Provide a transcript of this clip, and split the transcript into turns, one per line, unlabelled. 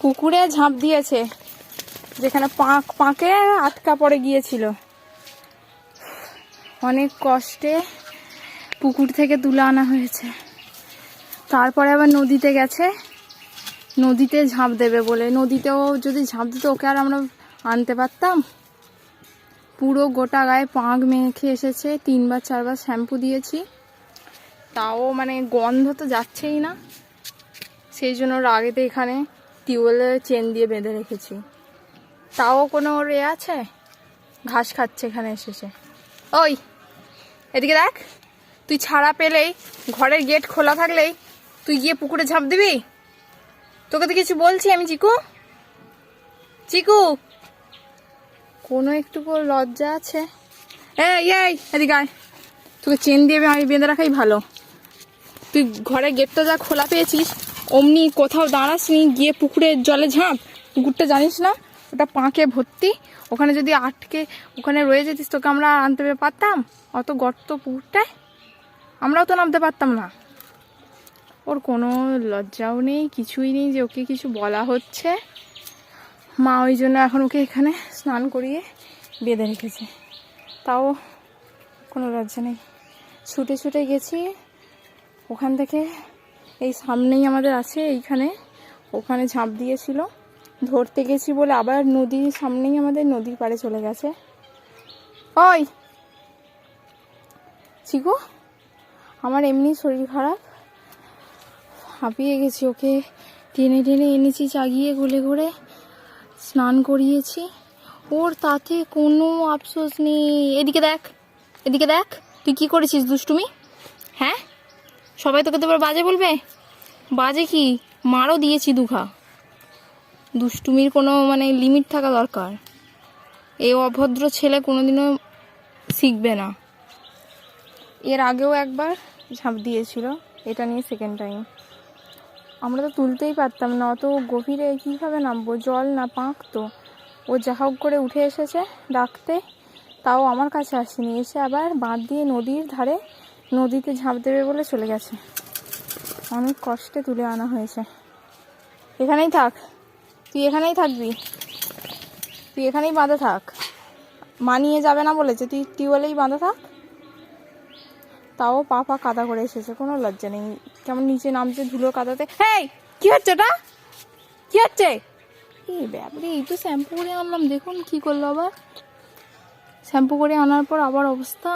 পুকুরে ঝাঁপ দিয়েছে, যেখানে পাঁকে আটকা পড়ে গিয়েছিল। অনেক কষ্টে পুকুর থেকে তুলে আনা হয়েছে। তারপরে আবার নদীতে গেছে, নদীতে ঝাঁপ দেবে বলে। নদীতেও যদি ঝাঁপ দিত ওকে আর আমরা আনতে পারতাম? পুরো গোটা গায়ে পাঁক মেখে এসেছে, 3-4বার শ্যাম্পু দিয়েছি, তাও মানে গন্ধ তো যাচ্ছেই না। সেই জন্য রাগেতে এখানে টিউবওয়েলের চেন দিয়ে বেঁধে রেখেছি। তাও কোনো আছে? ঘাস খাচ্ছে এখানে এসেছে। ওই এদিকে দেখ, তুই ছাড়া পেলেই, ঘরের গেট খোলা থাকলেই তুই গিয়ে পুকুরে ঝাঁপ দিবি? তোকে তো কিছু বলছি আমি। চিকু, চিকু, কোনো একটু লজ্জা আছে? এই এদিকে আয়, তোকে চেন দিয়ে আমি বেঁধে রাখাই ভালো। তুই ঘরের গেটটা যা খোলা পেয়েছিস, অমনি কোথাও দাঁড়াসনি, গিয়ে পুকুরের জলে ঝাঁপ। পুকুরটা জানিস না, ওটা পাঁকে ভর্তি। ওখানে যদি আটকে ওখানে রয়ে যেতিস, তোকে আমরা আনতে পারতাম? অত গর্ত পুকুরটায় আমরাও তো নামতে পারতাম না। ওর কোনো লজ্জাও নেই, কিছুই নেই যে ওকে কিছু বলা হচ্ছে। মা ওই জন্য এখন ওকে এখানে স্নান করিয়ে বেঁধে রেখেছে। তাও কোনো লজ্জা নেই। ছুটে ছুটে গেছি ওখান থেকে, এই সামনেই আমাদের আছে এইখানে, ওখানে ঝাঁপ দিয়েছিল। ধরতে গেছি বলে আবার নদীর সামনেই আমাদের, নদীর পাড়ে চলে গেছে। ওই চিকু, আমার এমনি শরীর খারাপ, হাঁপিয়ে গেছি। ওকে টেনে টেনে এনেছি, চাগিয়ে গুলে করে স্নান করিয়েছি। ওর তাতে কোনো আফসোস নেই। এদিকে দেখ, এদিকে দেখ, তুই কি করেছিস দুষ্টুমি? হ্যাঁ, সবাই তোকে তো এবার বাজে বলবে। বাজে কি, মারও দিয়েছি দুঘা। দুষ্টুমির কোনো মানে লিমিট থাকা দরকার। এই অভদ্র ছেলে কোনোদিনও শিখবে না। এর আগেও একবার ঝাঁপ দিয়েছিল, এটা নিয়ে সেকেন্ড টাইম। আমরা তো তুলতেই পারতাম না, অত গভীরে কীভাবে নামবো? জল না পাঁক তো। ও যা হোক করে উঠে এসেছে ডাকতে, তাও আমার কাছে আসেনি। এসে আবার বাঁধ দিয়ে নদীর ধারে নদীতে ঝাঁপ দেবে বলে চলে গেছে। অনেক কষ্টে তুলে আনা হয়েছে। এখানেই থাক, তুই এখানেই থাকবি, তুই এখানেই বাঁধা থাক। মানিয়ে যাবে না বলেছে, তুই টিউবওয়েলেই বাঁধা থাক। তাও পা কাদা করে এসেছে, কোনো লজ্জা নেই। কেমন নিচে নামছে ধুলো কাদাতে। হেই, কি হচ্ছে ওটা? কি হচ্ছে? এই ব্যাপারে, এই তো শ্যাম্পু করে আনলাম, দেখুন কি করলো আবার। শ্যাম্পু করে আনার পর আবার অবস্থা।